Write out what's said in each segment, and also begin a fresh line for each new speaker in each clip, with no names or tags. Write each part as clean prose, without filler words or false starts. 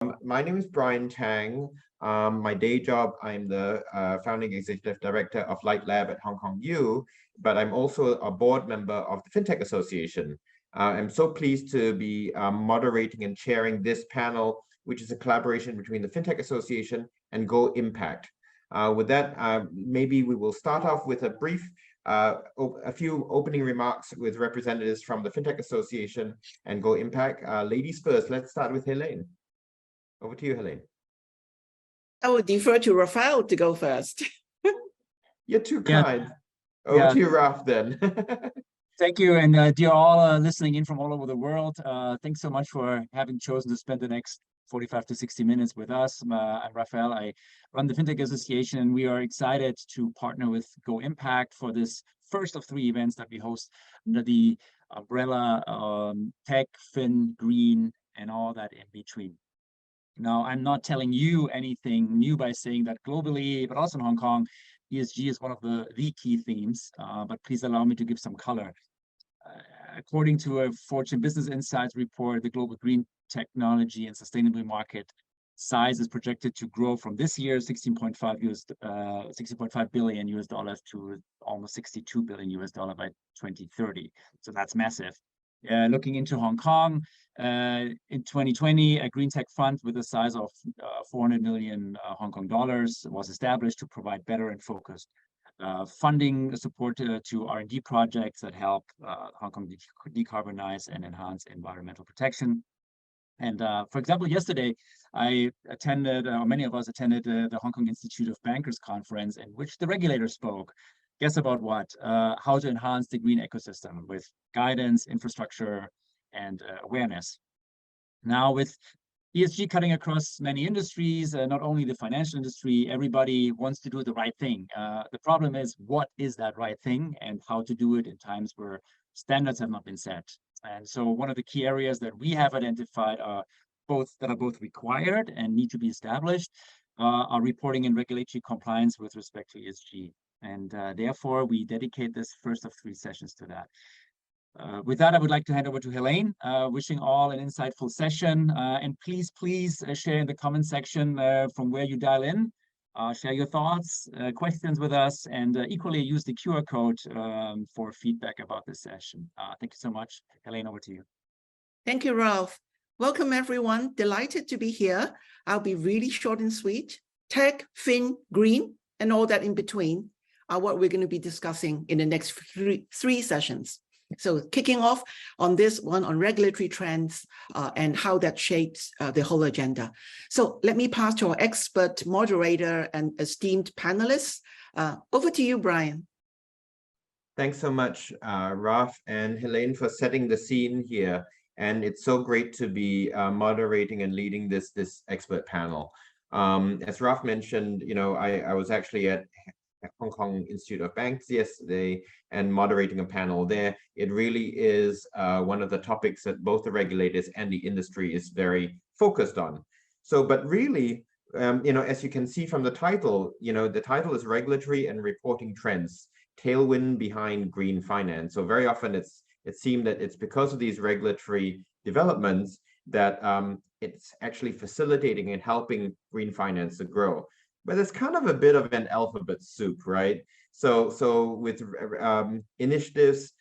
My name is Brian Tang. My day job, I'm the founding executive director of LITE Lab at Hong Kong U, but I'm also a board member of the FinTech Association. I'm so pleased to be moderating and chairing this panel, which is a collaboration between the FinTech Association and GoImpact. With that, maybe we will start off with a brief, a few opening remarks with representatives from the FinTech Association and GoImpact. Ladies first, let's start with Helene. Over to you, Helene.
I would defer to Raphael to go first.
You're too kind. Over to you, Raf, then.
Thank you, and dear all listening in from all over the world, thanks so much for having chosen to spend the next 45 to 60 minutes with us. I'm Raphael. I run the FinTech Association, and we are excited to partner with GoImpact for this first of 3 events that we host under the umbrella Tech, Fin, Green, and all that in between. Now, I'm not telling you anything new by saying that globally, but also in Hong Kong, ESG is one of the key themes, but please allow me to give some color. According to a Fortune Business Insights report, the global green technology and sustainability market size is projected to grow from this year's $16.5 billion US dollars to almost $62 billion US dollar by 2030. So that's massive. Looking into Hong Kong, in 2020, a green tech fund with a size of 400 million Hong Kong dollars was established to provide better and focused funding support to R&D projects that help Hong Kong decarbonize and enhance environmental protection. And for example, yesterday, I attended, or many of us attended the Hong Kong Institute of Bankers conference in which the regulator spoke. Guess about what? How to enhance the green ecosystem with guidance, infrastructure, and awareness. Now, with ESG cutting across many industries, not only the financial industry, everybody wants to do the right thing. The problem is, what is that right thing and how to do it in times where standards have not been set? And so one of the key areas that we have identified are both required and need to be established are reporting and regulatory compliance with respect to ESG. And therefore, we dedicate this first of 3 sessions to that. With that, I would like to hand over to Helene, wishing all an insightful session. And please share in the comment section from where you dial in. Share your thoughts, questions with us, and equally use the QR code for feedback about this session. Thank you so much. Helene, over to you.
Thank you, Ralph. Welcome, everyone. Delighted to be here. I'll be really short and sweet. Tech, Fin, Green, and all that in between are what we're going to be discussing in the next three sessions. So kicking off on this one on regulatory trends and how that shapes the whole agenda. So let me pass to our expert moderator and esteemed panelists. Over to you, Brian.
Thanks so much, Raf and Helene, for setting the scene here. And it's so great to be moderating and leading this expert panel. As Raf mentioned, I was actually at Hong Kong Institute of Banks yesterday and moderating a panel there. It really is one of the topics that both the regulators and the industry is very focused on. So, but really, as you can see from the title, the title is Regulatory and Reporting Trends, Tailwind Behind Green Finance. So very often it seemed that it's because of these regulatory developments that it's actually facilitating and helping green finance to grow. But it's kind of a bit of an alphabet soup, right? So with initiatives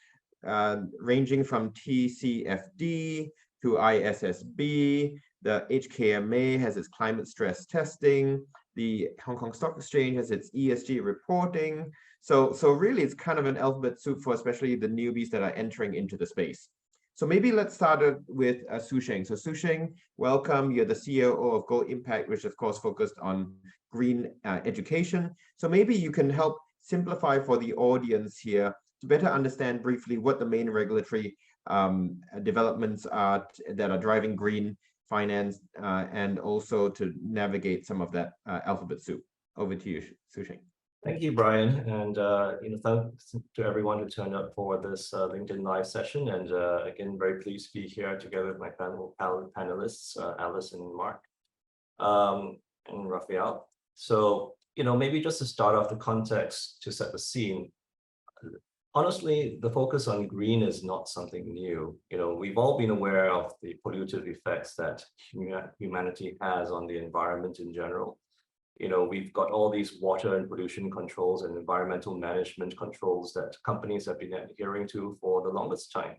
ranging from TCFD to ISSB, the HKMA has its climate stress testing, the Hong Kong Stock Exchange has its ESG reporting. So really, it's kind of an alphabet soup for especially the newbies that are entering into the space. So maybe let's start with Hsu-sheng. So Hsu-sheng, welcome. You're the CEO of GoImpact, which of course focused on green education. So maybe you can help simplify for the audience here to better understand briefly what the main regulatory developments are that are driving green finance and also to navigate some of that alphabet soup. Over to you, Hsu-sheng.
Thank you, Brian, and thanks to everyone who turned up for this LinkedIn Live session. And again, very pleased to be here together with my panelists, Alice and Mark, and Raphael. So, maybe just to start off the context to set the scene. honestly, the focus on green is not something new. We've all been aware of the pollutive effects that humanity has on the environment in general. We've got all these water and pollution controls and environmental management controls that companies have been adhering to for the longest time.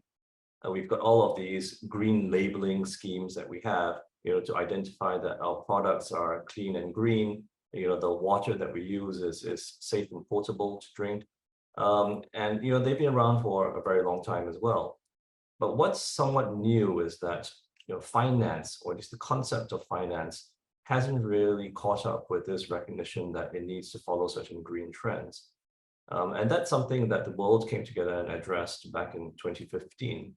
We've got all of these green labeling schemes that we have, to identify that our products are clean and green. The water that we use is safe and potable to drink. And they've been around for a very long time as well. But what's somewhat new is that finance, or at least the concept of finance, hasn't really caught up with this recognition that it needs to follow certain green trends. And that's something that the world came together and addressed back in 2015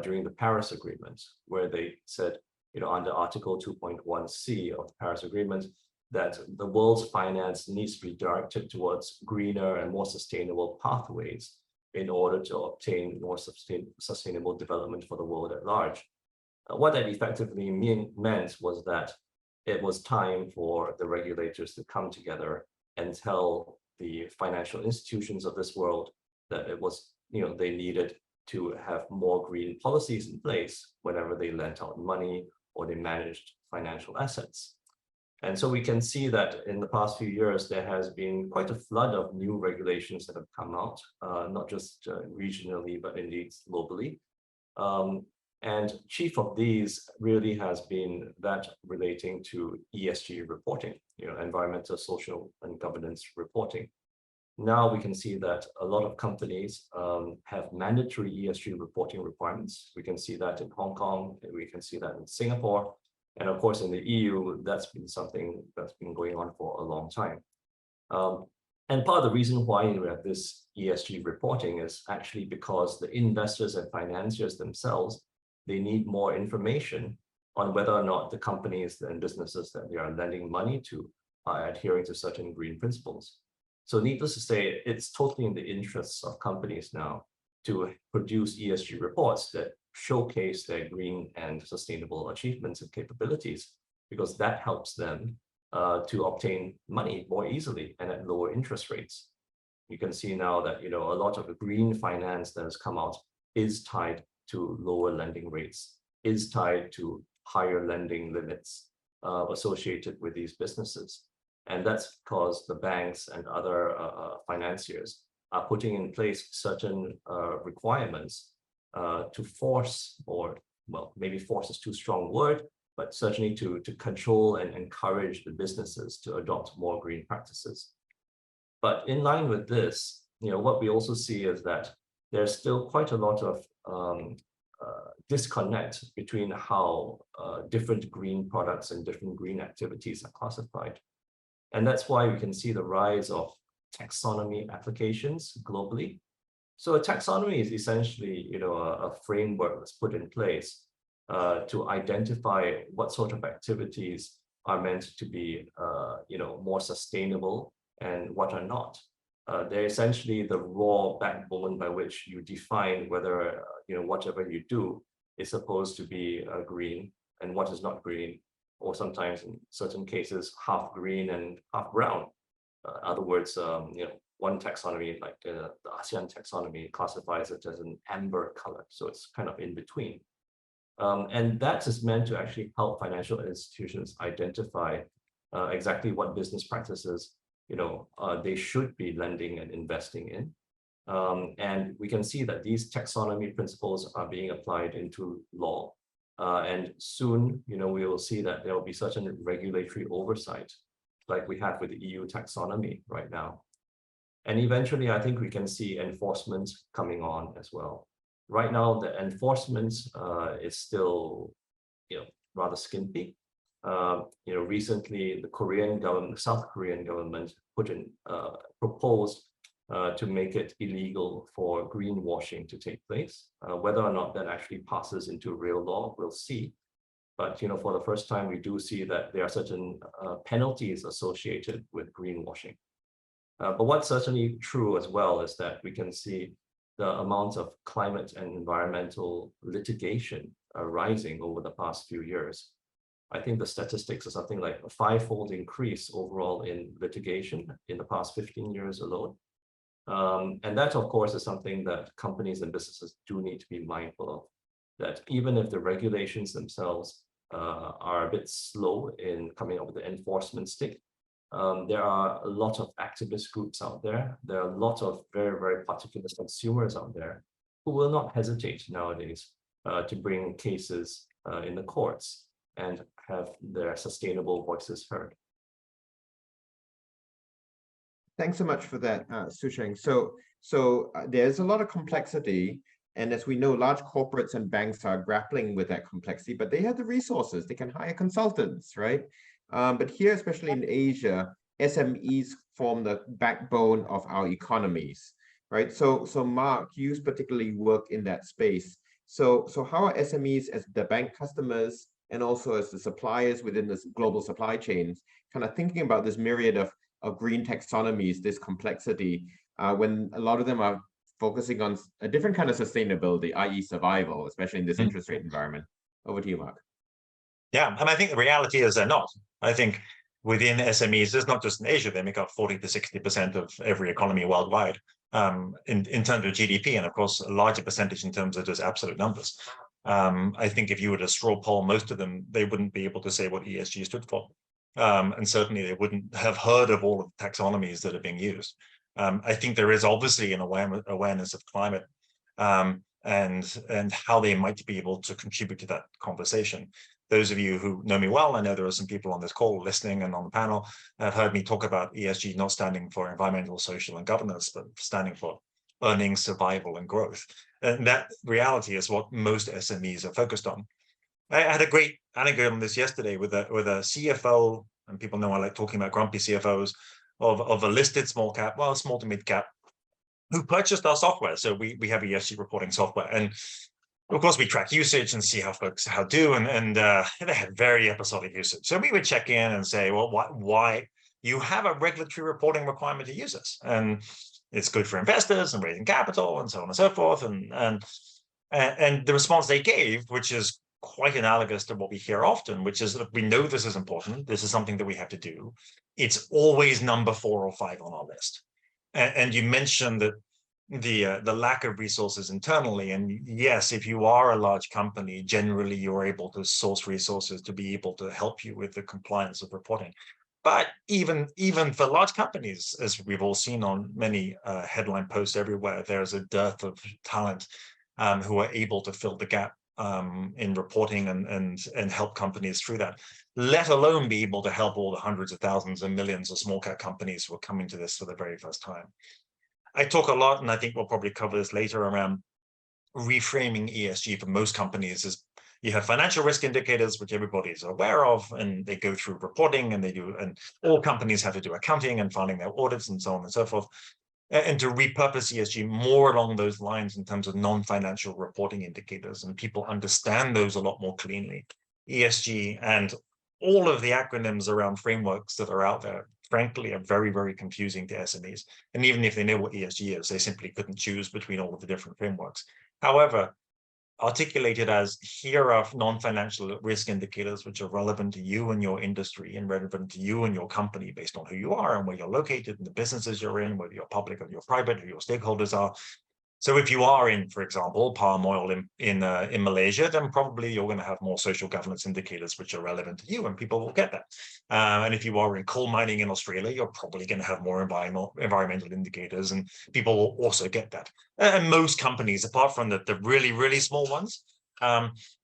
during the Paris Agreement, where they said, under Article 2.1c of the Paris Agreement, that the world's finance needs to be directed towards greener and more sustainable pathways in order to obtain more sustainable development for the world at large. What that effectively meant was that it was time for the regulators to come together and tell the financial institutions of this world that it was, they needed to have more green policies in place whenever they lent out money or they managed financial assets. And so we can see that in the past few years, there has been quite a flood of new regulations that have come out, not just regionally, but indeed globally. And chief of these really has been that relating to ESG reporting, environmental, social, and governance reporting. Now we can see that a lot of companies have mandatory ESG reporting requirements. We can see that in Hong Kong, and we can see that in Singapore. And of course, in the EU, that's been something that's been going on for a long time. And part of the reason why we have this ESG reporting is actually because the investors and financiers themselves, they need more information on whether or not the companies and businesses that they are lending money to are adhering to certain green principles. So needless to say, it's totally in the interests of companies now to produce ESG reports that showcase their green and sustainable achievements and capabilities, because that helps them to obtain money more easily and at lower interest rates. You can see now that a lot of the green finance that has come out is tied to lower lending rates, is tied to higher lending limits associated with these businesses. And that's because the banks and other financiers are putting in place certain requirements to force, or well, maybe force is too strong a word, but certainly to control and encourage the businesses to adopt more green practices. But in line with this, what we also see is that there's still quite a lot of disconnect between how different green products and different green activities are classified. And that's why we can see the rise of taxonomy applications globally. So a taxonomy is essentially, a framework that's put in place to identify what sort of activities are meant to be, more sustainable and what are not. They're essentially the raw backbone by which you define whether, whatever you do is supposed to be green and what is not green, or sometimes in certain cases, half green and half brown. In other words, one taxonomy, like the ASEAN taxonomy, classifies it as an amber color. So it's kind of in between. And that is meant to actually help financial institutions identify exactly what business practices, they should be lending and investing in. And we can see that these taxonomy principles are being applied into law. And soon, we will see that there will be certain regulatory oversight, like we have with the EU taxonomy right now. And eventually, I think we can see enforcement coming on as well. Right now, the enforcement is still, rather skimpy. Recently, the Korean government, South Korean government, proposed to make it illegal for greenwashing to take place. Whether or not that actually passes into real law, we'll see. But for the first time, we do see that there are certain penalties associated with greenwashing. But what's certainly true as well is that we can see the amount of climate and environmental litigation rising over the past few years. I think the statistics are something like a 5-fold increase overall in litigation in the past 15 years alone. And that, of course, is something that companies and businesses do need to be mindful of, that even if the regulations themselves are a bit slow in coming up with the enforcement stick, there are a lot of activist groups out there. There are a lot of very, very particular consumers out there who will not hesitate nowadays to bring cases in the courts and have their sustainable voices heard.
Thanks so much for that, Hsu-sheng. So there's a lot of complexity. And as we know, large corporates and banks are grappling with that complexity, but they have the resources. They can hire consultants, right? But here, especially in Asia, SMEs form the backbone of our economies, right? So Mark, you particularly work in that space. So how are SMEs as the bank customers and also as the suppliers within this global supply chains kind of thinking about this myriad of green taxonomies, this complexity, when a lot of them are focusing on a different kind of sustainability, i.e. survival, especially in this interest rate environment? Over to you, Mark.
Yeah, and I think the reality is they're not. I think within SMEs, it's not just in Asia, they make up 40 to 60% of every economy worldwide in terms of GDP, and of course, a larger percentage in terms of just absolute numbers. I think if you were to straw poll most of them, they wouldn't be able to say what ESG stood for. And certainly they wouldn't have heard of all of the taxonomies that are being used. I think there is obviously an awareness of climate and how they might be able to contribute to that conversation. Those of you who know me well, I know there are some people on this call listening and on the panel have heard me talk about ESG not standing for environmental, social, and governance, but standing for earnings, survival, and growth. And that reality is what most SMEs are focused on. I had a great anecdote on this yesterday with a CFO, and people know I like talking about grumpy CFOs, of a listed small cap, well, small to mid cap, who purchased our software. So we have ESG reporting software. And of course, we track usage and see how folks do, and they had very episodic usage. So we would check in and say, well, why you have a regulatory reporting requirement to use this, and it's good for investors and raising capital and so on and so forth. And the response they gave, which is quite analogous to what we hear often, which is that we know this is important. This is something that we have to do. It's always number 4 or 5 on our list. And you mentioned that the lack of resources internally, and yes, if you are a large company, generally you're able to source resources to be able to help you with the compliance of reporting. But even for large companies, as we've all seen on many headline posts everywhere, there's a dearth of talent who are able to fill the gap in reporting and help companies through that, let alone be able to help all the hundreds of thousands and millions of small cap companies who are coming to this for the very first time. I talk a lot, and I think we'll probably cover this later, around reframing ESG for most companies. Is you have financial risk indicators, which everybody is aware of, and they go through reporting, and all companies have to do accounting and filing their audits and so on and so forth. And to repurpose ESG more along those lines in terms of non-financial reporting indicators, and people understand those a lot more cleanly. ESG and all of the acronyms around frameworks that are out there, frankly, are very, very confusing to SMEs. And even if they know what ESG is, they simply couldn't choose between all of the different frameworks. However, articulated as, here are non-financial risk indicators which are relevant to you and your industry and relevant to you and your company based on who you are and where you're located and the businesses you're in, whether you're public or you're private, who your stakeholders are. So if you are in, for example, palm oil in Malaysia, then probably you're going to have more social governance indicators which are relevant to you, and people will get that. And if you are in coal mining in Australia, you're probably going to have more environmental indicators, and people will also get that. And most companies, apart from the really, really small ones,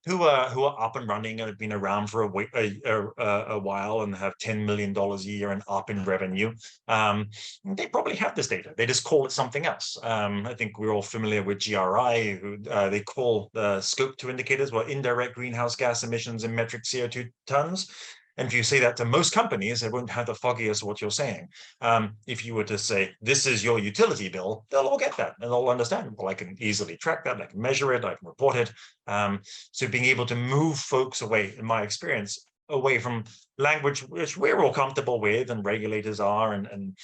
who are up and running and have been around for a while and have $10 million a year and up in revenue, they probably have this data. They just call it something else. I think we're all familiar with GRI, who they call the scope 2 indicators, were indirect greenhouse gas emissions in metric CO2 tons. And if you say that to most companies, they won't have the foggiest what you're saying. If you were to say, this is your utility bill, they'll all get that and they'll understand. Well, I can easily track that, I can measure it, I can report it. So being able to move folks away, in my experience, away from language which we're all comfortable with and regulators are and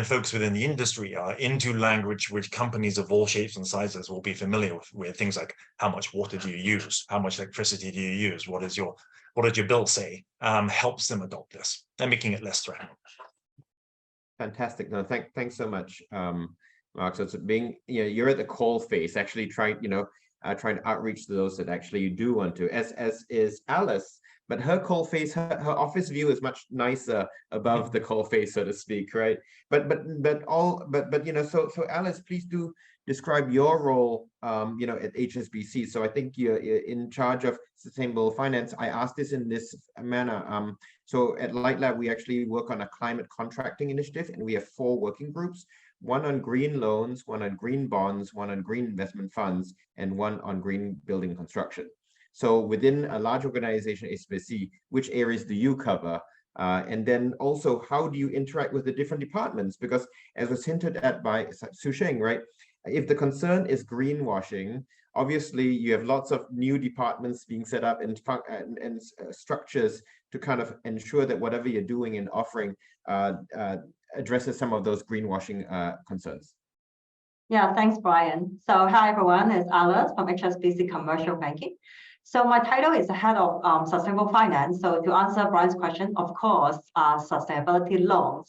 folks within the industry are, into language which companies of all shapes and sizes will be familiar with things like, how much water do you use? How much electricity do you use? What did your bill say? Helps them adopt this and making it less threatening.
Fantastic. No, thanks so much, Mark. So it's being, you're at the call phase, actually trying to outreach to those that actually do want to, as is Alice. But her call face, her office view is much nicer above the call face, so to speak, right? But so Alice, please do describe your role, at HSBC. So I think you're in charge of sustainable finance. I asked this in this manner. So at LITE Lab, we actually work on a climate contracting initiative, and we have 4 working groups: one on green loans, one on green bonds, one on green investment funds, and one on green building construction. So within a large organization, HSBC, which areas do you cover? And then also, how do you interact with the different departments? Because as was hinted at by Hsu-sheng, right? If the concern is greenwashing, obviously you have lots of new departments being set up and structures to kind of ensure that whatever you're doing and offering addresses some of those greenwashing concerns.
Yeah, thanks, Brian. So hi, everyone. It's Alice from HSBC Commercial Banking. So my title is the head of sustainable finance. So to answer Brian's question, of course, sustainability loans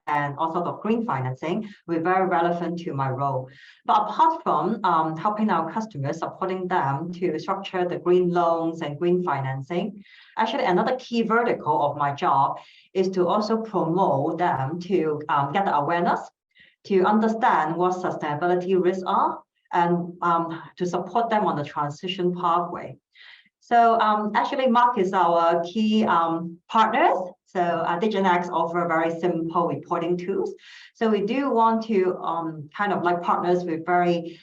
and also the green financing will be very relevant to my role. But apart from helping our customers, supporting them to structure the green loans and green financing, actually another key vertical of my job is to also promote them to get the awareness, to understand what sustainability risks are, and to support them on the transition pathway. So actually, Mark is our key partners. So Diginex offer very simple reporting tools. So we do want to kind of like partners with very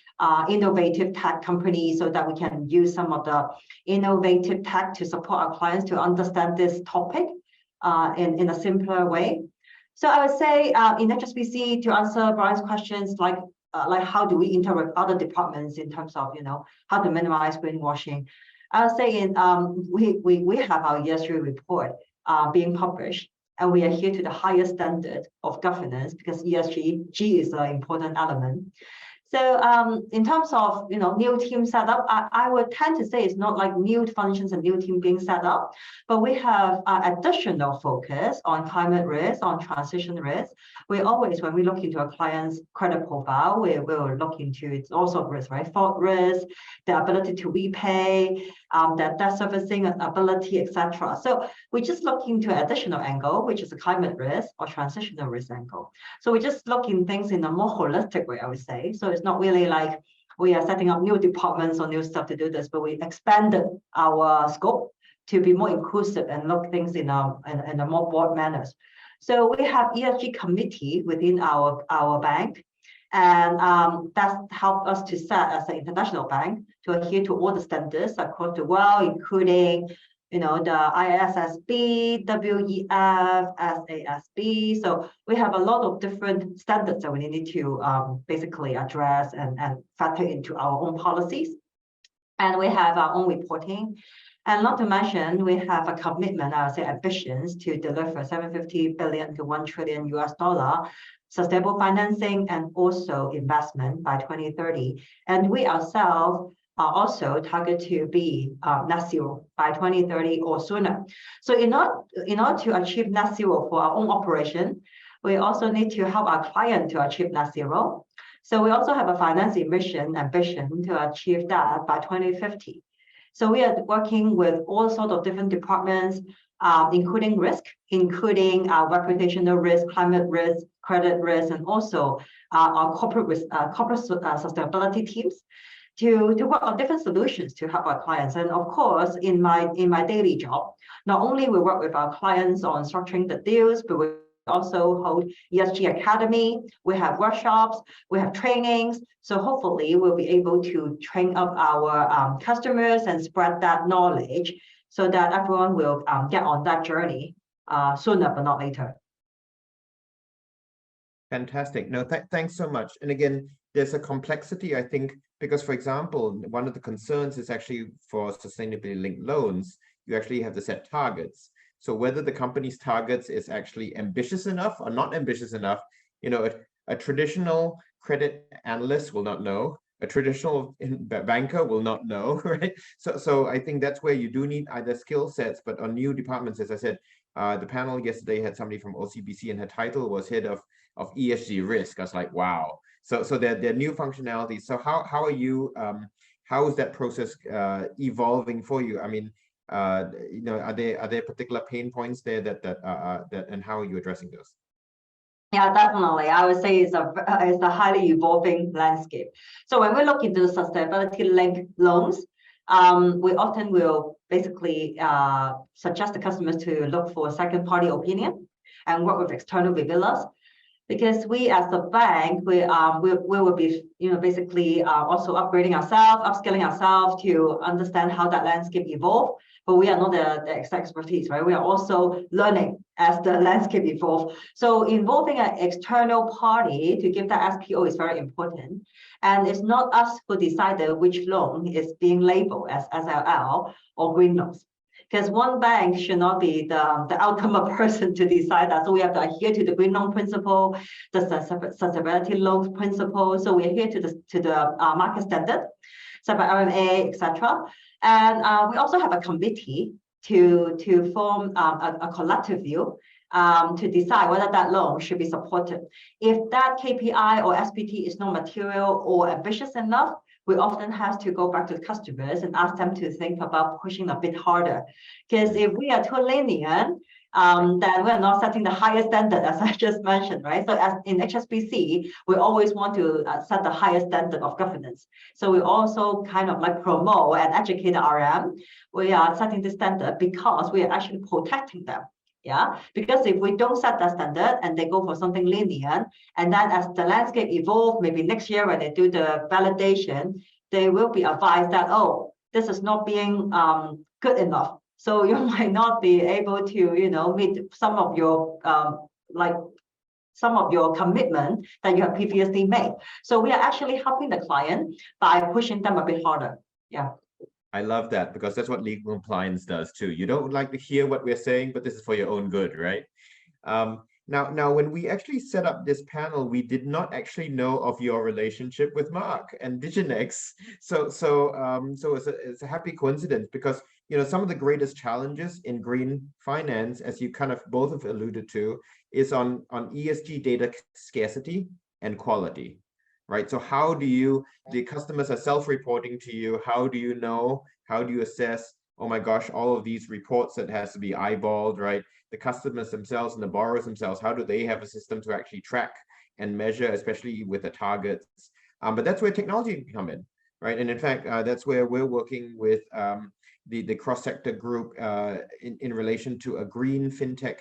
innovative tech companies so that we can use some of the innovative tech to support our clients to understand this topic in a simpler way. So I would say in HSBC, to answer Brian's questions, like how do we interact with other departments in terms of how to minimize greenwashing. I would say we have our ESG report being published, and we adhere to the highest standard of governance because ESG is an important element. So in terms of new team setup, I would tend to say it's not like new functions and new team being set up, but we have additional focus on climate risk, on transition risk. We always, when we look into a client's credit profile, we will look into its also risk, right? Fault risk, the ability to repay, the debt servicing ability, etc. So we just look into an additional angle, which is a climate risk or transitional risk angle. So we just look in things in a more holistic way, I would say. So it's not really like we are setting up new departments or new stuff to do this, but we expanded our scope to be more inclusive and look things in a more broad manners. So we have ESG committee within our bank, and that's helped us to set as an international bank to adhere to all the standards across the world, including the ISSB, WEF, SASB. So we have a lot of different standards that we need to basically address and factor into our own policies. And we have our own reporting. And not to mention, we have a commitment, I would say ambitions, to deliver $750 billion to $1 trillion sustainable financing and also investment by 2030. And we ourselves are also target to be net zero by 2030 or sooner. So in order to achieve net zero for our own operation, we also need to help our client to achieve net zero. So we also have a financing mission ambition to achieve that by 2050. So we are working with all sorts of different departments, including risk, including reputational risk, climate risk, credit risk, and also our corporate risk, corporate sustainability teams to work on different solutions to help our clients. And of course, in my daily job, not only we work with our clients on structuring the deals, but we also hold ESG Academy, we have workshops, we have trainings. So hopefully we'll be able to train up our customers and spread that knowledge so that everyone will get on that journey sooner but not later.
Fantastic. No, thanks so much. And again, there's a complexity, I think, because, for example, one of the concerns is actually for sustainability linked loans, you actually have to set targets. So whether the company's targets is actually ambitious enough or not ambitious enough, a traditional credit analyst will not know. A traditional banker will not know, right? So I think that's where you do need either skill sets, but on new departments, as I said, the panel yesterday had somebody from OCBC and her title was head of ESG risk. I was like, wow. So they're new functionalities. So how are you? How is that process evolving for you? I mean, you know, are there particular pain points there that and how are you addressing those?
Yeah, definitely. I would say it's a highly evolving landscape. So when we look into the sustainability linked loans, we often will basically suggest the customers to look for a second party opinion and work with external reviewers. Because we as a bank, we will be, you know, basically also upgrading ourselves, upskilling ourselves to understand how that landscape evolve. But we are not the expertise, right? We are also learning as the landscape evolve. So involving an external party to give that SPO is very important. And it's not us who decided which loan is being labeled as SLL or green loans. Because one bank should not be the ultimate person to decide that. So we have to adhere to the green loan principle, the sustainability loan principle. So we adhere to the market standard, separate RMA, etc. And we also have a committee to form a collective view to decide whether that loan should be supported. If that KPI or SPT is not material or ambitious enough, we often have to go back to the customers and ask them to think about pushing a bit harder. Because if we are too lenient, then we're not setting the highest standard, as I just mentioned, right? So as in HSBC, we always want to set the highest standard of governance. So we also kind of like promote and educate the RM. We are setting the standard because we are actually protecting them. Yeah, because if we don't set that standard and they go for something lenient, and then as the landscape evolve, maybe next year when they do the validation, they will be advised that, oh, this is not being good enough. So you might not be able to, you know, meet some of your commitment that you have previously made. So we are actually helping the client by pushing them a bit harder. Yeah.
I love that because that's what legal compliance does too. You don't like to hear what we're saying, but this is for your own good, right? Now, when we actually set up this panel, we did not actually know of your relationship with Mark and Diginex. So it's a happy coincidence because, you know, some of the greatest challenges in green finance, as you kind of both have alluded to, is on ESG data scarcity and quality. Right. So how do you, the customers are self-reporting to you. How do you know? How do you assess? Oh my gosh, all of these reports that has to be eyeballed, right? The customers themselves and the borrowers themselves, how do they have a system to actually track and measure, especially with the targets? But that's where technology can come in, right? And in fact, that's where we're working with the cross-sector group in relation to a green FinTech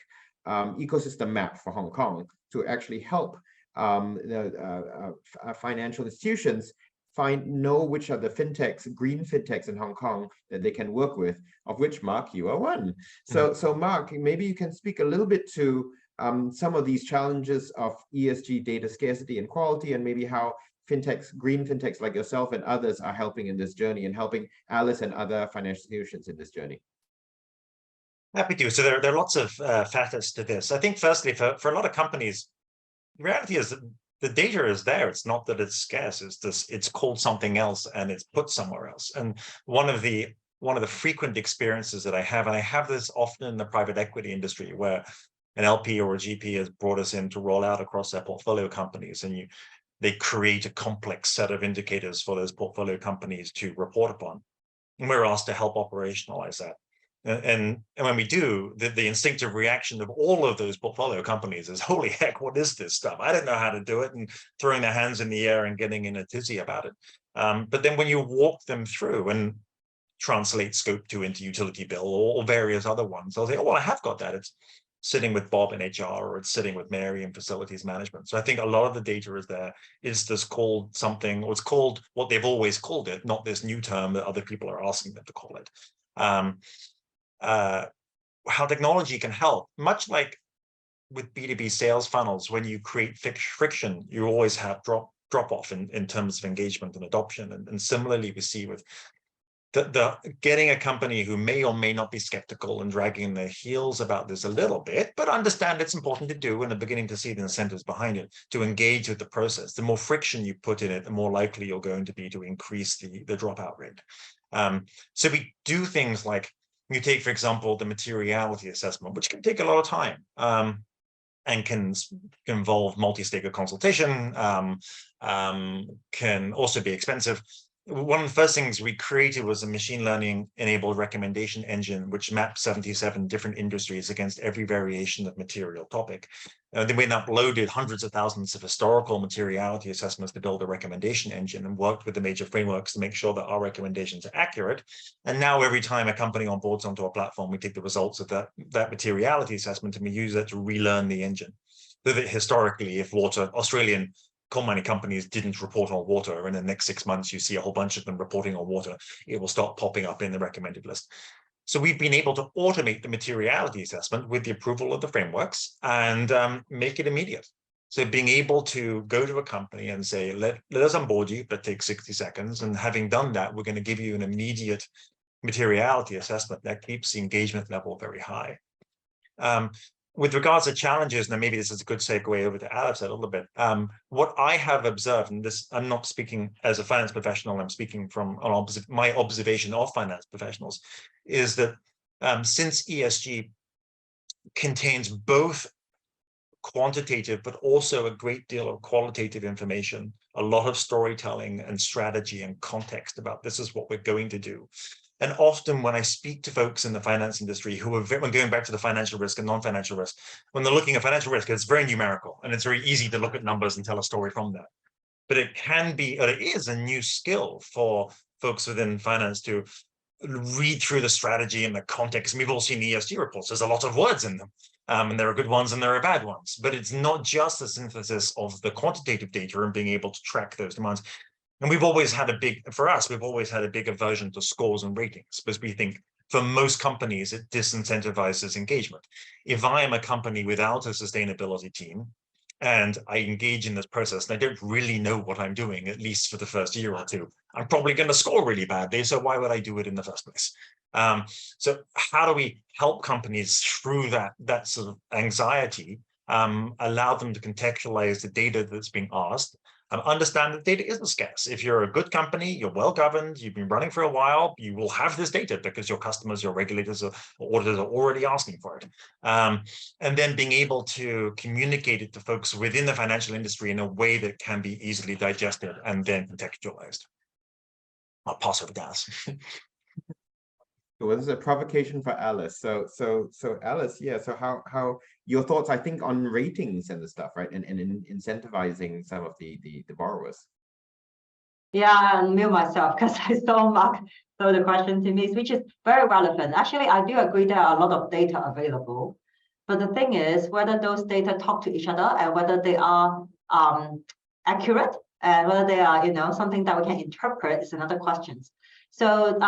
ecosystem map for Hong Kong to actually help financial institutions know which are the fintechs, green fintechs in Hong Kong that they can work with, of which, Mark, you are one. So Mark, maybe you can speak a little bit to some of these challenges of ESG data scarcity and quality, and maybe how fintechs, green fintechs like yourself and others are helping in this journey and helping Alice and other financial institutions in this journey.
Happy to. So there are lots of facets to this. I think firstly, for a lot of companies, the reality is that the data is there. It's not that it's scarce. It's called something else and it's put somewhere else. And one of the frequent experiences that I have, and I have this often in the private equity industry, where an LP or a GP has brought us in to roll out across their portfolio companies, and they create a complex set of indicators for those portfolio companies to report upon, and we're asked to help operationalize that. And when we do, the instinctive reaction of all of those portfolio companies is, holy heck, what is this stuff? I don't know how to do it, and throwing their hands in the air and getting in a tizzy about it. But then when you walk them through and translate Scope 2 into utility bill or various other ones, they'll say, oh, well, I have got that. It's sitting with Bob in HR, or it's sitting with Mary in facilities management. So I think a lot of the data is there. Is this called something, or it's called what they've always called it, not this new term that other people are asking them to call it. How technology can help, much like with B2B sales funnels, when you create friction, you always have drop off in terms of engagement and adoption. And similarly, we see with the getting a company who may or may not be skeptical and dragging their heels about this a little bit, but understand it's important to do and are beginning to see the incentives behind it to engage with the process. The more friction you put in it, the more likely you're going to be to increase the dropout rate. So we do things like, you take, for example, the materiality assessment, which can take a lot of time. and can involve multi-stakeholder consultation, can also be expensive. One of the first things we created was a machine learning enabled recommendation engine, which mapped 77 different industries against every variation of material topic. Then we uploaded hundreds of thousands of historical materiality assessments to build a recommendation engine and worked with the major frameworks to make sure that our recommendations are accurate. And now every time a company onboards onto our platform, we take the results of that materiality assessment and we use that to relearn the engine. So that historically, if Australian coal mining companies didn't report on water, and in the next 6 months you see a whole bunch of them reporting on water, it will start popping up in the recommended list. So we've been able to automate the materiality assessment with the approval of the frameworks and make it immediate. So being able to go to a company and say, let us onboard you, but take 60 seconds. And having done that, we're going to give you an immediate materiality assessment that keeps the engagement level very high. With regards to challenges, and maybe this is a good segue over to Alice a little bit. What I have observed, and this, I'm not speaking as a finance professional, I'm speaking from my observation of finance professionals, is that since ESG contains both quantitative, but also a great deal of qualitative information, a lot of storytelling and strategy and context about this is what we're going to do. And often when I speak to folks in the finance industry who are, when going back to the financial risk and non-financial risk, when they're looking at financial risk, it's very numerical and it's very easy to look at numbers and tell a story from that. But it can be, or it is a new skill for folks within finance to read through the strategy and the context. And we've all seen the ESG reports. There's a lot of words in them. And there are good ones and there are bad ones. But it's not just a synthesis of the quantitative data and being able to track those demands. And we've always had we've always had a big aversion to scores and ratings because we think for most companies, it disincentivizes engagement. If I am a company without a sustainability team and I engage in this process and I don't really know what I'm doing, at least for the first year or two, I'm probably going to score really badly. So why would I do it in the first place? So how do we help companies through that sort of anxiety, allow them to contextualize the data that's being asked, understand that data isn't scarce. If you're a good company, you're well governed, you've been running for a while, you will have this data because your customers, your regulators, or auditors are already asking for it. And then being able to communicate it to folks within the financial industry in a way that can be easily digested and then contextualized. I'll pass over to Alice.
Well, this is a provocation for Alice. So Alice, yeah. So how your thoughts, I think, on ratings and the stuff, right? And incentivizing some of the borrowers.
Yeah, I unmute myself because I saw Mark throw the question to me, which is very relevant. Actually, I do agree there are a lot of data available, but the thing is whether those data talk to each other and whether they are accurate and whether they are, something that we can interpret is another question. So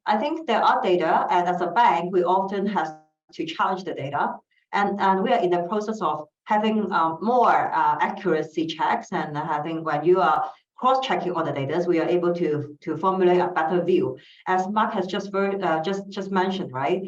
I think there are data, and as a bank, we often have to challenge the data, and we are in the process of having more accuracy checks and having, when you are cross-checking all the data, we are able to formulate a better view. As Mark has just mentioned, right?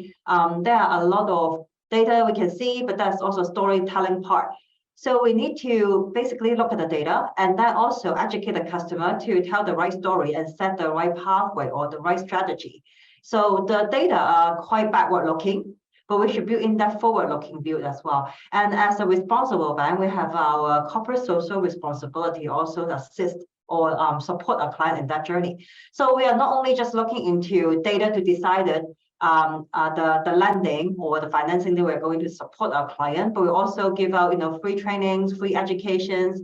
There are a lot of data we can see, but that's also storytelling part. So we need to basically look at the data and then also educate the customer to tell the right story and set the right pathway or the right strategy. So the data are quite backward looking, but we should build in that forward looking view as well. And as a responsible bank, we have our corporate social responsibility also to assist or support our client in that journey. So we are not only just looking into data to decide it, the lending or the financing that we're going to support our client, but we also give out free trainings, free educations,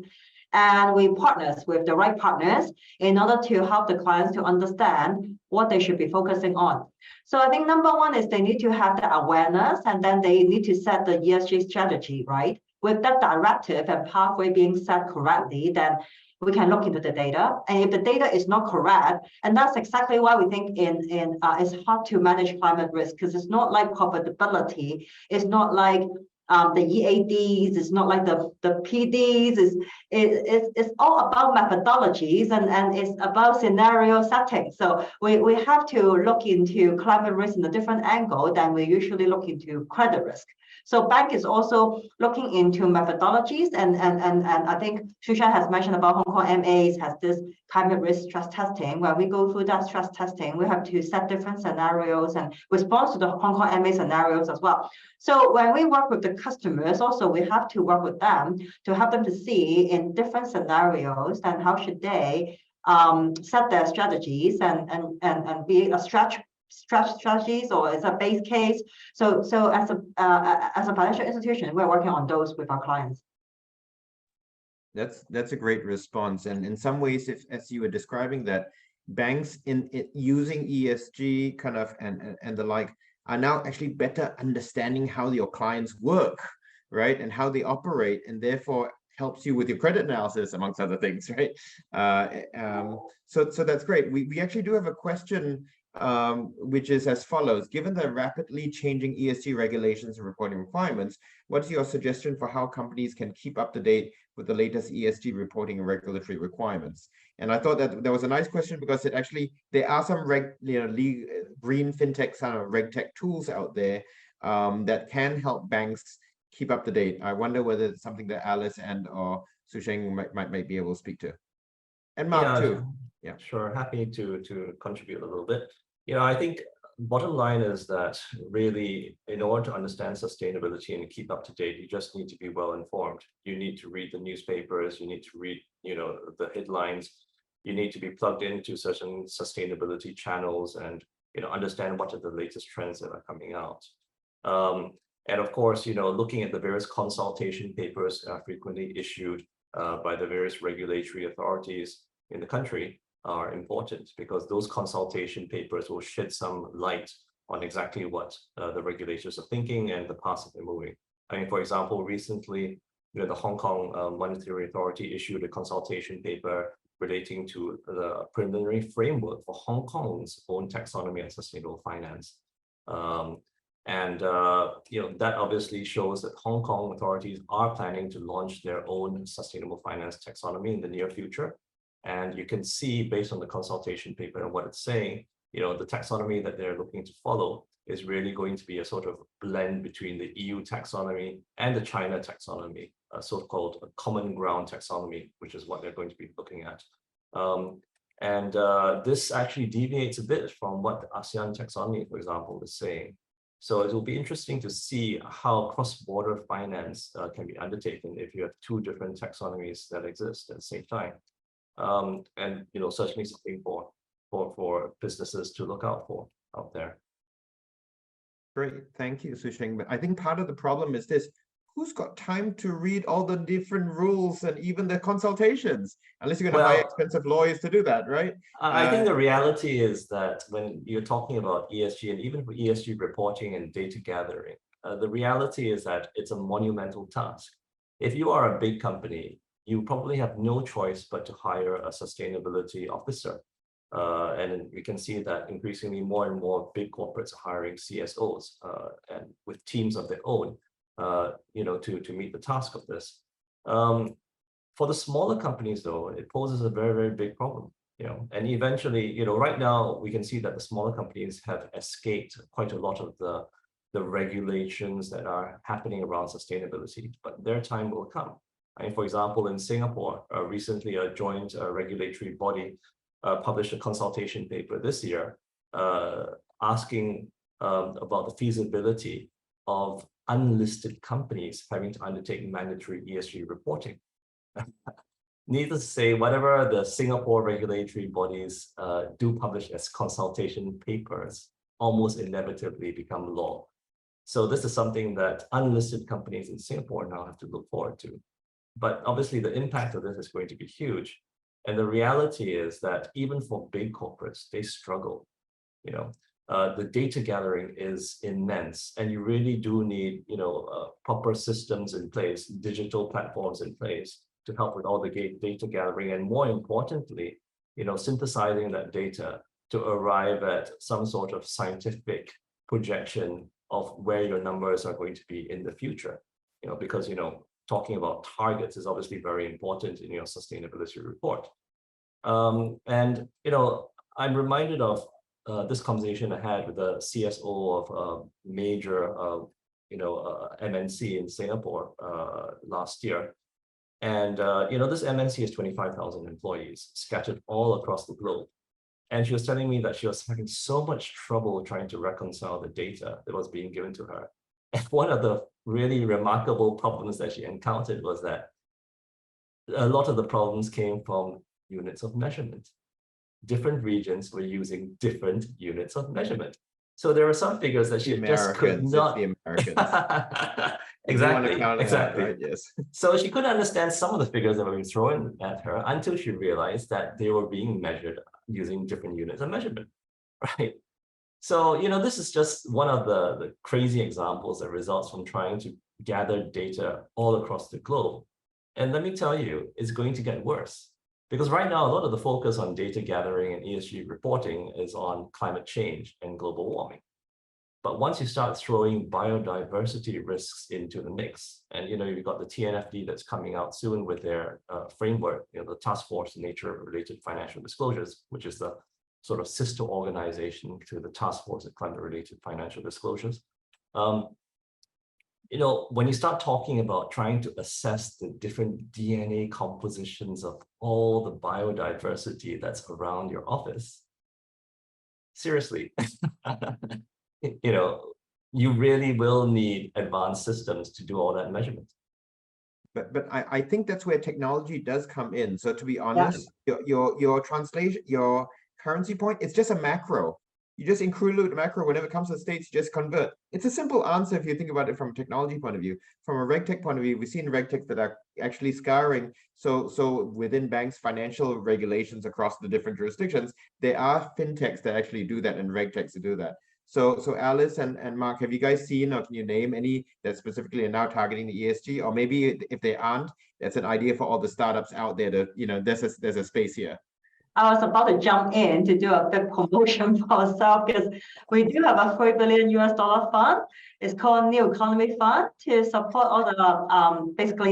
and we partners with the right partners in order to help the clients to understand what they should be focusing on. So I think number one is they need to have the awareness, and then they need to set the ESG strategy, right? With that directive and pathway being set correctly, then we can look into the data. And if the data is not correct, and that's exactly why we think it's hard to manage climate risk, because it's not like profitability, it's not like the EADs, it's not like the PDs, it's all about methodologies and it's about scenario setting. So we have to look into climate risk in a different angle than we usually look into credit risk. So bank is also looking into methodologies, and I think Hsu-sheng has mentioned about Hong Kong MAs has this climate risk stress testing. When we go through that stress testing, we have to set different scenarios and respond to the Hong Kong MA scenarios as well. So when we work with the customers, also we have to work with them to help them to see in different scenarios and how should they set their strategies and be a strategies or as a base case. So as a financial institution, we're working on those with our clients.
That's a great response. And in some ways, if as you were describing that, banks in using ESG kind of and the like are now actually better understanding how your clients work, right? And how they operate, and therefore helps you with your credit analysis, amongst other things, right? So that's great. We actually do have a question which is as follows. Given the rapidly changing ESG regulations and reporting requirements, what's your suggestion for how companies can keep up to date with the latest ESG reporting and regulatory requirements? And I thought that was a nice question because it actually, there are some green FinTech kind of RegTech tools out there that can help banks keep up to date. I wonder whether it's something that Alice and or Hsu-sheng might be able to speak to. And Mark too. Yeah,
sure. Happy to contribute a little bit. I think bottom line is that really, in order to understand sustainability and keep up to date, you just need to be well informed. You need to read the newspapers. You need to read, the headlines. You need to be plugged into certain sustainability channels and, understand what are the latest trends that are coming out. And of course, looking at the various consultation papers frequently issued by the various regulatory authorities in the country are important, because those consultation papers will shed some light on exactly what the regulators are thinking and the path that they're moving. I mean, for example, recently, the Hong Kong Monetary Authority issued a consultation paper relating to the preliminary framework for Hong Kong's own taxonomy and sustainable finance. That obviously shows that Hong Kong authorities are planning to launch their own sustainable finance taxonomy in the near future. And you can see, based on the consultation paper and what it's saying, the taxonomy that they're looking to follow is really going to be a sort of blend between the EU taxonomy and the China taxonomy, a so-called common ground taxonomy, which is what they're going to be looking at. This actually deviates a bit from what the ASEAN taxonomy, for example, is saying. So it will be interesting to see how cross-border finance can be undertaken if you have two different taxonomies that exist at the same time. Certainly something for businesses to look out for out there.
Great, thank you, Hsu-sheng. But I think part of the problem is this: who's got time to read all the different rules and even the consultations? Unless you're going to hire expensive lawyers to do that, right?
I think the reality is that when you're talking about ESG and even for ESG reporting and data gathering, the reality is that it's a monumental task. If you are a big company, you probably have no choice but to hire a sustainability officer. And we can see that increasingly more and more big corporates are hiring CSOs and with teams of their own, to meet the task of this. For the smaller companies, though, it poses a very, very big problem. And eventually, right now we can see that the smaller companies have escaped quite a lot of the regulations that are happening around sustainability, but their time will come. And for example, in Singapore, recently a joint regulatory body published a consultation paper this year asking about the feasibility of unlisted companies having to undertake mandatory ESG reporting. Needless to say, whatever the Singapore regulatory bodies do publish as consultation papers almost inevitably become law. So this is something that unlisted companies in Singapore now have to look forward to. But obviously the impact of this is going to be huge. And the reality is that even for big corporates, they struggle. The data gathering is immense, and you really do need, proper systems in place, digital platforms in place to help with all the data gathering, and more importantly, synthesizing that data to arrive at some sort of scientific projection of where your numbers are going to be in the future. Because talking about targets is obviously very important in your sustainability report. I'm reminded of this conversation I had with the CSO of a major, MNC in Singapore last year. And, this MNC has 25,000 employees scattered all across the globe. And she was telling me that she was having so much trouble trying to reconcile the data that was being given to her. And one of the really remarkable problems that she encountered was that a lot of the problems came from units of measurement. Different regions were using different units of measurement. So there are some figures that she just could not.
It's the Americans.
Exactly.
Right? Yes.
So she couldn't understand some of the figures that were being thrown at her until she realized that they were being measured using different units of measurement, right? So, this is just one of the crazy examples that results from trying to gather data all across the globe. And let me tell you, it's going to get worse. Because right now, a lot of the focus on data gathering and ESG reporting is on climate change and global warming. But once you start throwing biodiversity risks into the mix, and you've got the TNFD that's coming out soon with their framework, the Task Force on Nature-related Financial Disclosures, which is the sort of sister organization to the Task Force on Climate-related Financial Disclosures. When you start talking about trying to assess the different DNA compositions of all the biodiversity that's around your office, seriously, you really will need advanced systems to do all that measurement.
But I think that's where technology does come in. So to be honest, your translation, your currency point, it's just a macro. You just include the macro. Whenever it comes to the States, you just convert. It's a simple answer if you think about it from a technology point of view. From a RegTech point of view, we've seen RegTechs that are actually scouring. So within banks, financial regulations across the different jurisdictions, there are FinTechs that actually do that and RegTechs that do that. So Alice and Mark, have you guys seen, or can you name any that specifically are now targeting the ESG? Or maybe if they aren't, that's an idea for all the startups out there to, there's a space here.
I was about to jump in to do a big promotion for ourselves because we do have a $3 billion fund. It's called New Economy Fund to support all the basically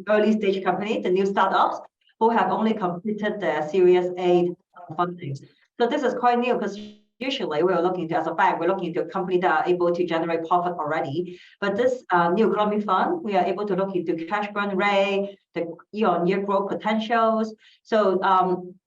early stage companies, the new startups who have only completed their Series A funding. So this is quite new because usually we're looking to, as a bank, we're looking into a company that are able to generate profit already. But this New Economy Fund, we are able to look into cash burn rate, the year-on-year growth potentials. So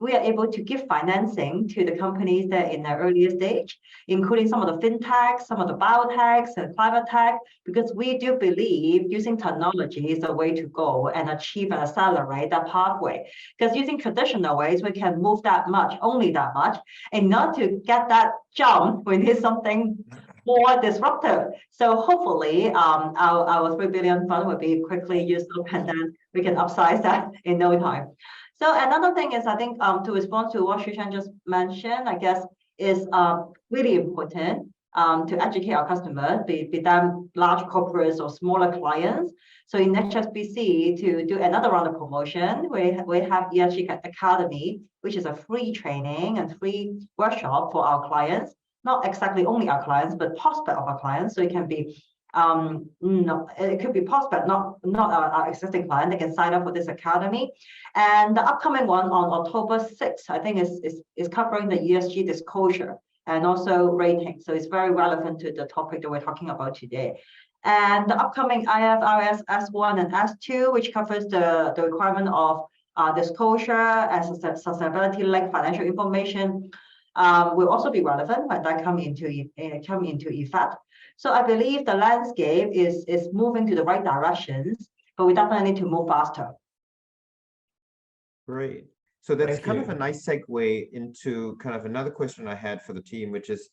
we are able to give financing to the companies that are in the earlier stage, including some of the FinTech, some of the biotechs and climate tech, because we do believe using technology is the way to go and achieve and accelerate that pathway. Because using traditional ways, we can move that much, only that much, and not to get that jump, we need something more disruptive. So hopefully our $3 billion fund will be quickly used up and then we can upsize that in no time. So another thing is, I think to respond to what Hsu-sheng just mentioned, I guess is really important to educate our customers, be them large corporates or smaller clients. So in HSBC, to do another round of promotion, we have FTAHK Academy, which is a free training and free workshop for our clients. Not exactly only our clients, but prospect of our clients. So it can be, it could be prospect, not our existing client. They can sign up for this academy. And the upcoming one on October 6th, I think is covering the ESG disclosure and also rating. So it's very relevant to the topic that we're talking about today. And the upcoming IFRS S1 and S2, which covers the requirement of disclosure as sustainability-linked financial information, will also be relevant when that come into effect. So I believe the landscape is moving to the right directions, but we definitely need to move faster.
Great. So that's kind of a nice segue into kind of another question I had for the team, which is,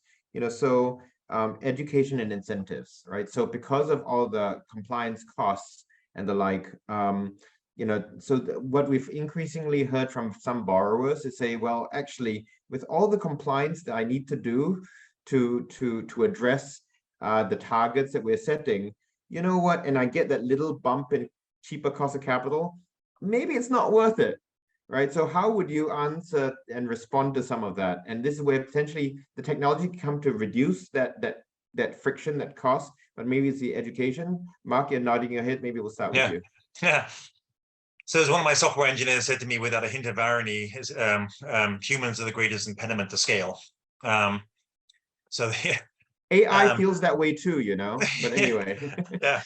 education and incentives, right? So because of all the compliance costs and the like, what we've increasingly heard from some borrowers is say, well, actually, with all the compliance that I need to do to address the targets that we're setting, you know what? And I get that little bump in cheaper cost of capital, maybe it's not worth it, right? So how would you answer and respond to some of that? And this is where potentially the technology can come to reduce that friction, that cost, but maybe it's the education. Mark, you're nodding your head. Maybe we'll start with you.
Yeah. So as one of my software engineers said to me without a hint of irony, humans are the greatest impediment to scale. So
AI feels that way too, but anyway.
Yeah.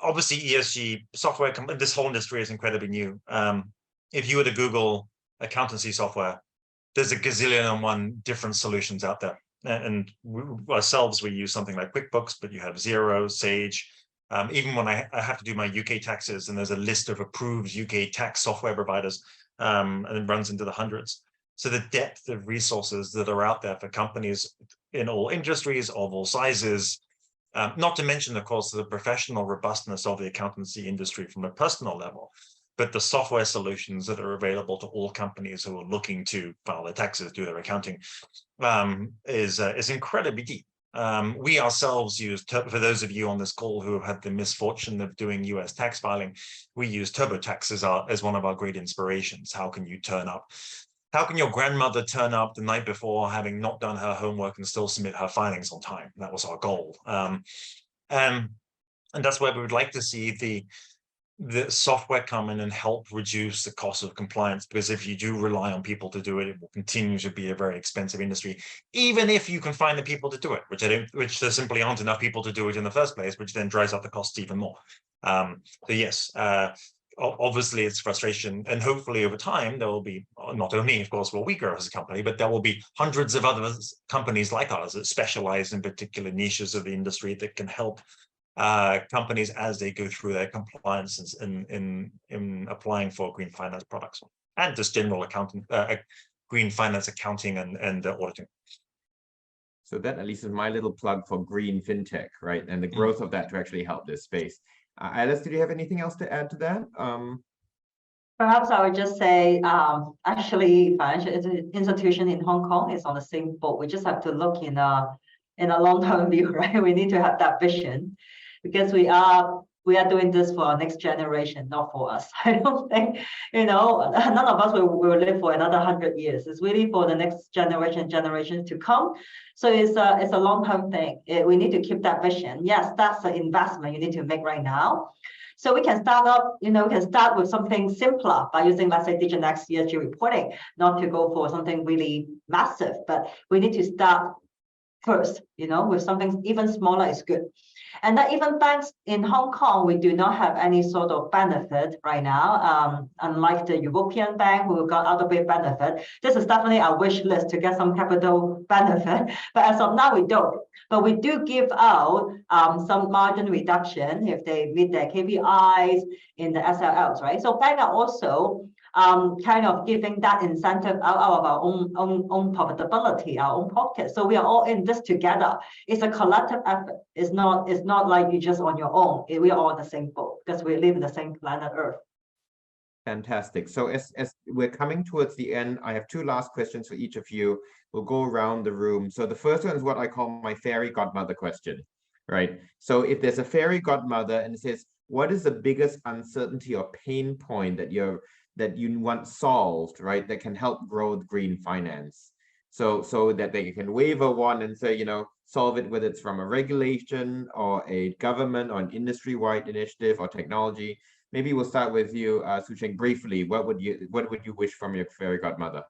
Obviously, ESG software, this whole industry is incredibly new. If you were to Google accountancy software, there's a gazillion and one different solutions out there. and ourselves, we use something like QuickBooks, but you have Xero, Sage. Even when I have to do my UK taxes, and there's a list of approved UK tax software providers, and it runs into the hundreds. So the depth of resources that are out there for companies in all industries, of all sizes, not to mention, of course, the professional robustness of the accountancy industry from a personal level, but the software solutions that are available to all companies who are looking to file their taxes, do their accounting, is incredibly deep. We ourselves use, for those of you on this call who have had the misfortune of doing US tax filing, we use TurboTax as one of our great inspirations. How can you turn up? How can your grandmother turn up the night before, having not done her homework, and still submit her filings on time? That was our goal. And that's where we would like to see the software come in and help reduce the cost of compliance, because if you do rely on people to do it, it will continue to be a very expensive industry, even if you can find the people to do it, which there simply aren't enough people to do it in the first place, which then drives up the costs even more. So yes, obviously it's frustration, and hopefully over time there will be, not only of course will we grow as a company, but there will be hundreds of other companies like ours that specialize in particular niches of the industry that can help companies as they go through their compliance in applying for green finance products, and just general accounting, green finance accounting and auditing.
So that at least is my little plug for green fintech, right? And the growth of that to actually help this space. Alice, did you have anything else to add to that?
Perhaps I would just say, actually, financial institution in Hong Kong is on the same boat. We just have to look in a long-term view, right? We need to have that vision, because we are doing this for our next generation, not for us. I don't think, none of us will live for another 100 years. It's really for the next generation to come. So it's a long-term thing. We need to keep that vision. Yes, that's the investment you need to make right now. So we can start up, we can start with something simpler by using, let's say, Diginex ESG reporting, not to go for something really massive, but we need to start first, with something even smaller is good. And that even banks in Hong Kong, we do not have any sort of benefit right now, unlike the European bank who got RWA benefit. This is definitely our wish list to get some capital benefit, but as of now, we don't. But we do give out some margin reduction if they meet their KPIs in the SLLs, right? So banks are also kind of giving that incentive out of our own profitability, our own pocket. So we are all in this together. It's a collective effort. It's not like you're just on your own. We are all on the same boat because we live in the same planet Earth.
Fantastic. So as we're coming towards the end, I have two last questions for each of you. We'll go around the room. So the first one is what I call my fairy godmother question, right? So if there's a fairy godmother and it says, what is the biggest uncertainty or pain point that you want solved, right, that can help grow green finance? So that they can wave a wand and say, solve it, whether it's from a regulation or a government or an industry-wide initiative or technology. Maybe we'll start with you, Hsu-sheng, briefly. What would you wish from your fairy godmother?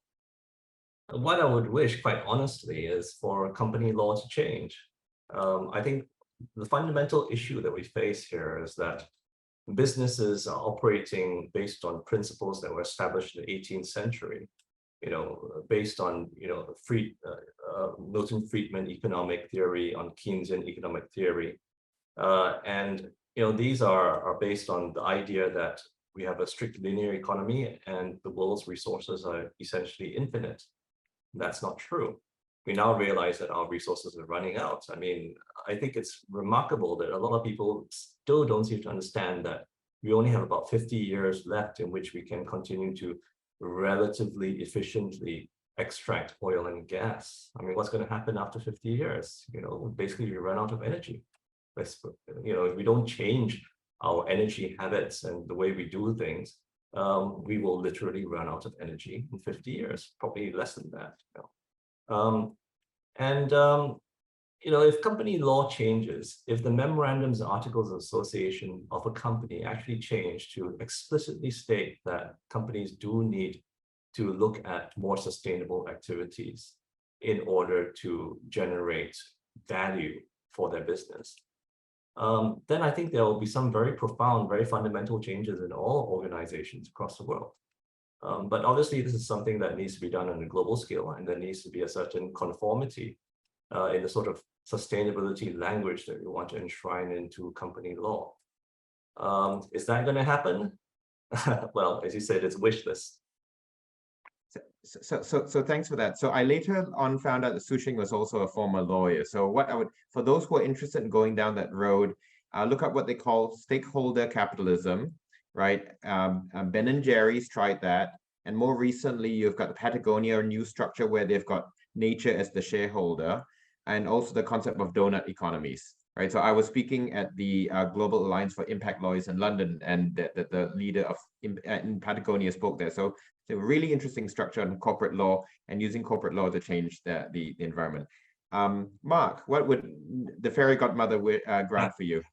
What I would wish, quite honestly, is for company law to change. I think the fundamental issue that we face here is that businesses are operating based on principles that were established in the 18th century, based on, Milton Friedman economic theory, on Keynesian economic theory. And these are based on the idea that we have a strict linear economy and the world's resources are essentially infinite. That's not true. We now realize that our resources are running out. I mean, I think it's remarkable that a lot of people still don't seem to understand that we only have about 50 years left in which we can continue to relatively efficiently extract oil and gas. I mean, what's going to happen after 50 years? Basically we run out of energy. If we don't change our energy habits and the way we do things, we will literally run out of energy in 50 years, probably less than that. If company law changes, if the memorandums and articles of association of a company actually change to explicitly state that companies do need to look at more sustainable activities in order to generate value for their business, then I think there will be some very profound, very fundamental changes in all organizations across the world. But obviously, this is something that needs to be done on a global scale, and there needs to be a certain conformity in the sort of sustainability language that we want to enshrine into company law. Is that going to happen? Well, as you said, it's wish list.
So thanks for that. So I later on found out that Hsu-sheng was also a former lawyer. So what I would, for those who are interested in going down that road, look up what they call stakeholder capitalism, right? Ben & Jerry's tried that. And more recently, you've got the Patagonia new structure where they've got nature as the shareholder, and also the concept of donut economies, right? So I was speaking at the Global Alliance for Impact Lawyers in London, and the leader of in Patagonia spoke there. So it's a really interesting structure on corporate law and using corporate law to change the environment. Mark, what would the fairy godmother grant for you?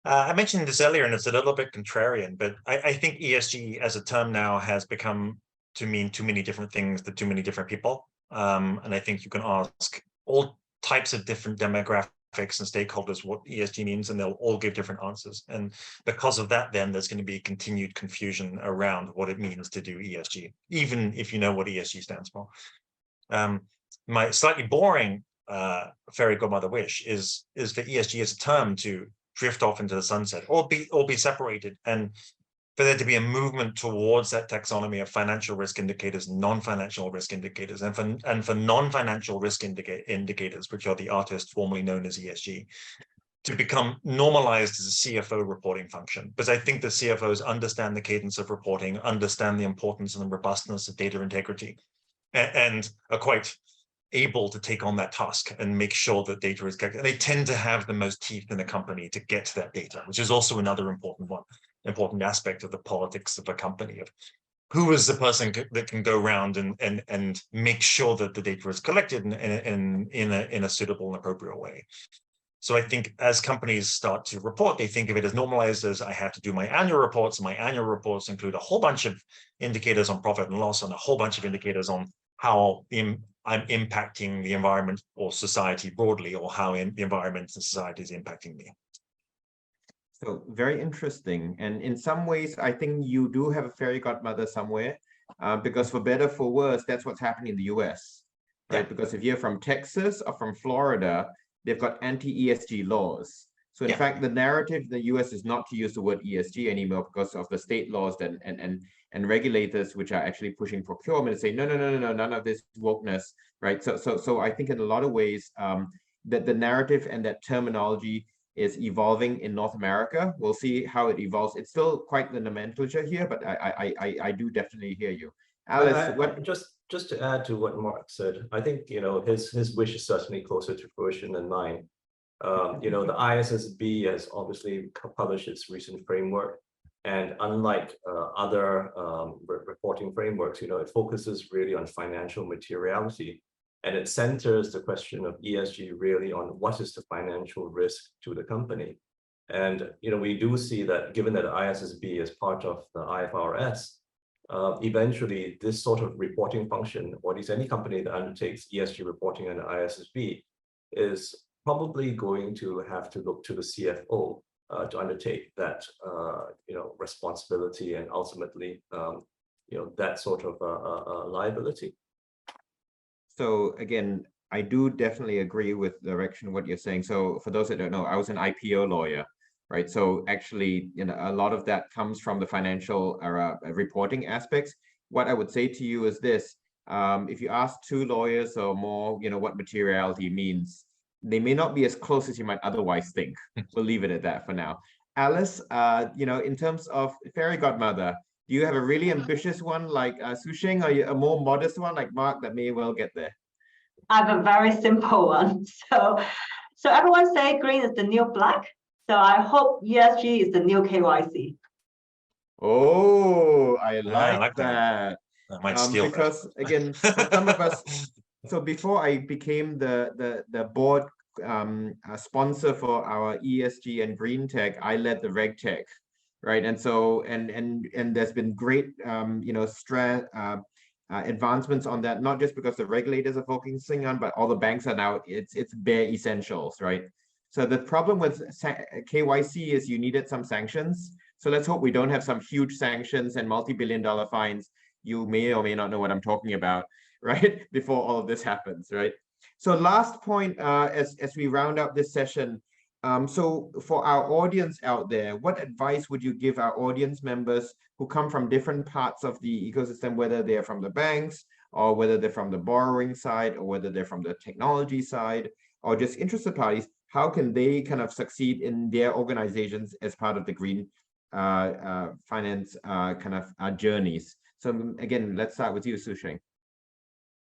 I mentioned this earlier, and it's a little bit contrarian, but I think ESG as a term now has become to mean too many different things to too many different people. And I think you can ask all types of different demographics and stakeholders what ESG means, and they'll all give different answers. And because of that, then there's going to be continued confusion around what it means to do ESG, even if you know what ESG stands for. My slightly boring fairy godmother wish is for ESG as a term to drift off into the sunset, or be separated, and for there to be a movement towards that taxonomy of financial risk indicators, non-financial risk indicators, and for non-financial risk indicators, which are the artists formerly known as ESG, to become normalized as a CFO reporting function. Because I think the CFOs understand the cadence of reporting, understand the importance and the robustness of data integrity, and are quite able to take on that task and make sure that data is collected. They tend to have the most teeth in the company to get to that data, which is also another important aspect of the politics of a company, of who is the person that can go around and make sure that the data is collected in a suitable and appropriate way. So I think as companies start to report, they think of it as normalized as I have to do my annual reports, and my annual reports include a whole bunch of indicators on profit and loss and a whole bunch of indicators on how I'm impacting the environment or society broadly, or how the environment and society is impacting me.
So very interesting. And in some ways, I think you do have a fairy godmother somewhere, because for better, for worse, that's what's happening in the US, right? Yeah. Because if you're from Texas or from Florida, they've got anti-ESG laws. So in fact, the narrative in the US is not to use the word ESG anymore because of the state laws and regulators, which are actually pushing procurement and say, no, none of this wokeness, right? So I think in a lot of ways, that the narrative and that terminology is evolving in North America. We'll see how it evolves. It's still quite the nomenclature here, but I do definitely hear you. Alice,
just to add to what Mark said, I think his wish is certainly closer to fruition than mine. The ISSB has obviously published its recent framework, and unlike other reporting frameworks, it focuses really on financial materiality, and it centers the question of ESG really on what is the financial risk to the company. And we do see that, given that ISSB is part of the IFRS, eventually this sort of reporting function, or at least any company that undertakes ESG reporting under ISSB, is probably going to have to look to the CFO to undertake that responsibility, and ultimately that sort of liability.
So again, I do definitely agree with the direction of what you're saying. So for those that don't know, I was an IPO lawyer, right? So actually, a lot of that comes from the financial reporting aspects. What I would say to you is this: if you ask 2 lawyers or more, what materiality means, they may not be as close as you might otherwise think. We'll leave it at that for now. Alice, in terms of fairy godmother, do you have a really ambitious one like Hsu-sheng, or a more modest one like Mark that may well get there?
I have a very simple one. So everyone say green is the new black. So I hope ESG is the new KYC.
Oh, I like that.
I might steal
because
that.
Again, for some of us, so before I became the board sponsor for our ESG and green tech, I led the reg tech, right? And so and there's been great advancements on that, not just because the regulators are focusing on, but all the banks are now, it's bare essentials, right? So the problem with KYC is you needed some sanctions. So let's hope we don't have some huge sanctions and multi-billion-dollar fines. You may or may not know what I'm talking about, right? Before all of this happens, right? So last point, as we round up this session, so for our audience out there, what advice would you give our audience members who come from different parts of the ecosystem, whether they're from the banks, or whether they're from the borrowing side, or whether they're from the technology side, or just interested parties? How can they kind of succeed in their organizations as part of the green finance kind of journeys? So again, let's start with you, Hsu-sheng.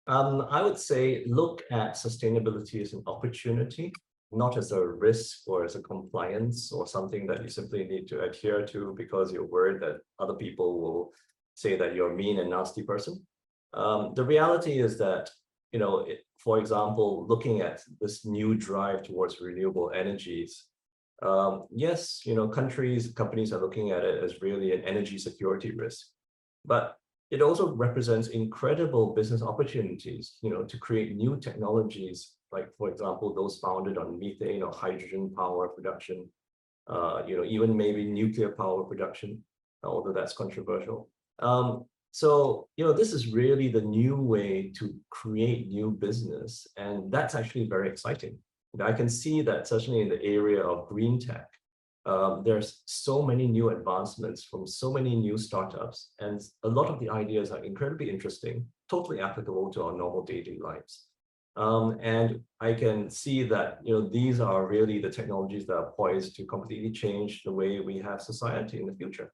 I would say look at sustainability as an opportunity, not as a risk or as a compliance or something that you simply need to adhere to because you're worried that other people will say that you're a mean and nasty person. The reality is that, you know, for example, looking at this new drive towards renewable energies, yes, you know, companies are looking at it as really an energy security risk, but it also represents incredible business opportunities, you know, to create new technologies, like, for example, those founded on methane or hydrogen power production, you know, even maybe nuclear power production, although that's controversial. So, you know, this is really the new way to create new business, and that's actually very exciting. And I can see that certainly in the area of green tech, there's so many new advancements from so many new startups, and a lot of the ideas are incredibly interesting, totally applicable to our normal daily lives. And I can see that, you know, these are really the technologies that are poised to completely change the way we have society in the future.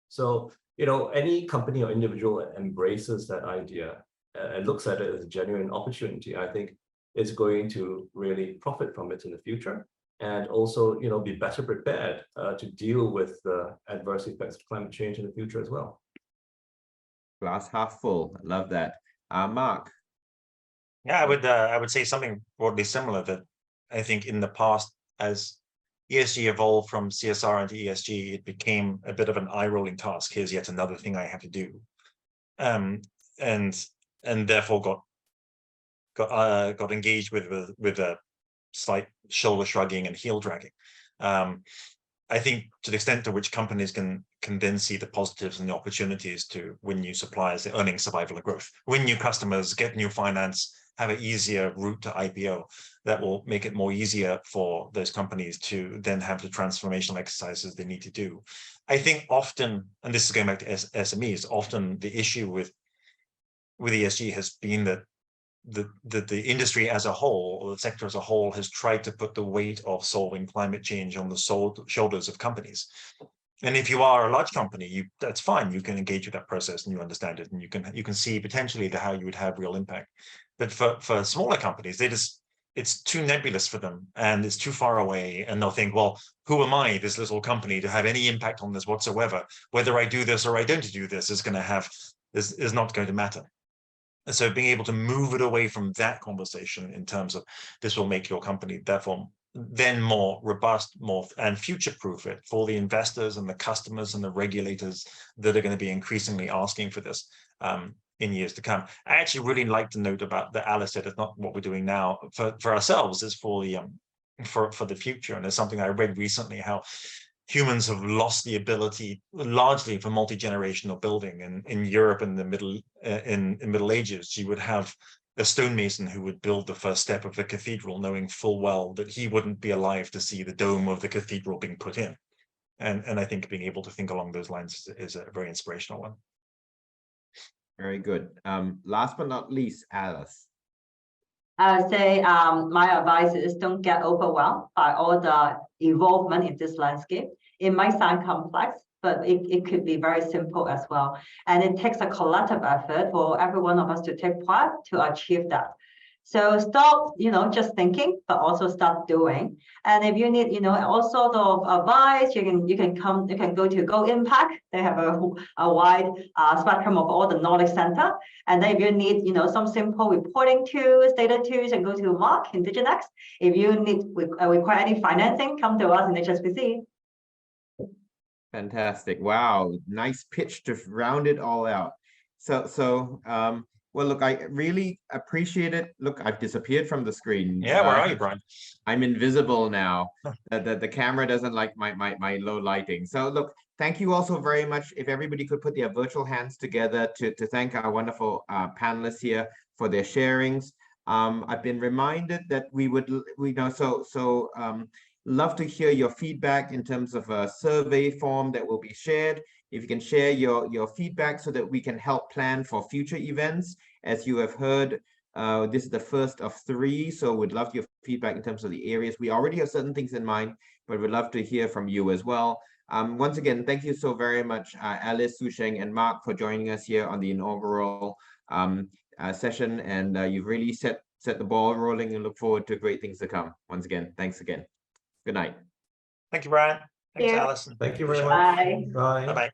So, you know, any company or individual that embraces that idea and looks at it as a genuine opportunity, I think is going to really profit from it in the future, and also, you know, be better prepared to deal with the adverse effects of climate change in the future as well.
Glass half full. I love that. Mark.
Yeah, I would say something broadly similar, that I think in the past, as ESG evolved from CSR into ESG, it became a bit of an eye-rolling task. Here's yet another thing I have to do, and therefore got engaged with a slight shoulder shrugging and heel dragging. I think to the extent to which companies can then see the positives and the opportunities to win new suppliers, the earnings, survival, and growth, win new customers, get new finance, have an easier route to IPO, that will make it more easier for those companies to then have the transformational exercises they need to do. I think often, and this is going back to SMEs, often the issue with ESG has been that the industry as a whole, or the sector as a whole, has tried to put the weight of solving climate change on the shoulders of companies. And if you are a large company, that's fine. You can engage with that process and you understand it, and you can see potentially how you would have real impact. But for smaller companies, it's too nebulous for them, and it's too far away, and they'll think, well, who am I, this little company, to have any impact on this whatsoever? Whether I do this or I don't do this is not going to matter. And so being able to move it away from that conversation in terms of this will make your company therefore then more robust, and future-proof it for the investors and the customers and the regulators that are going to be increasingly asking for this in years to come. I actually really like the note about that Alice said, it's not what we're doing now for ourselves, it's for the future. And there's something I read recently, how humans have lost the ability largely for multi-generational building. And in Europe in the Middle Ages, you would have a stonemason who would build the first step of the cathedral, knowing full well that he wouldn't be alive to see the dome of the cathedral being put in. And I think being able to think along those lines is a very inspirational one.
Very good. Last but not least, Alice.
I would say my advice is don't get overwhelmed by all the involvement in this landscape. It might sound complex, but it could be very simple as well. And it takes a collective effort for every one of us to take part to achieve that. So stop, just thinking, but also start doing. And if you need, all sort of advice, you can go to GoImpact. They have a wide spectrum of all the knowledge center. And then if you need, some simple reporting tools, data tools, and go to Mark in Diginex. If you need require any financing, come to us in HSBC.
Fantastic. Wow. Nice pitch to round it all out. Well, look, I really appreciate it. Look, I've disappeared from the screen.
Yeah, where are you, Brian?
I'm invisible now. The camera doesn't like my low lighting. So look, thank you also very much. If everybody could put their virtual hands together to thank our wonderful panelists here for their sharings. I've been reminded that we love to hear your feedback in terms of a survey form that will be shared. If you can share your feedback so that we can help plan for future events. As you have heard, this is the first of 3, so we'd love your feedback in terms of the areas. We already have certain things in mind, but we'd love to hear from you as well. Once again, thank you so very much, Alice, Hsu-sheng, and Mark, for joining us here on the inaugural session. And you've really set the ball rolling, and look forward to great things to come. Once again, thanks again. Good night.
Thank you, Brian. Thanks,
Yeah.
Alison.
Thank you very much.
Bye.
Bye.
Bye-bye.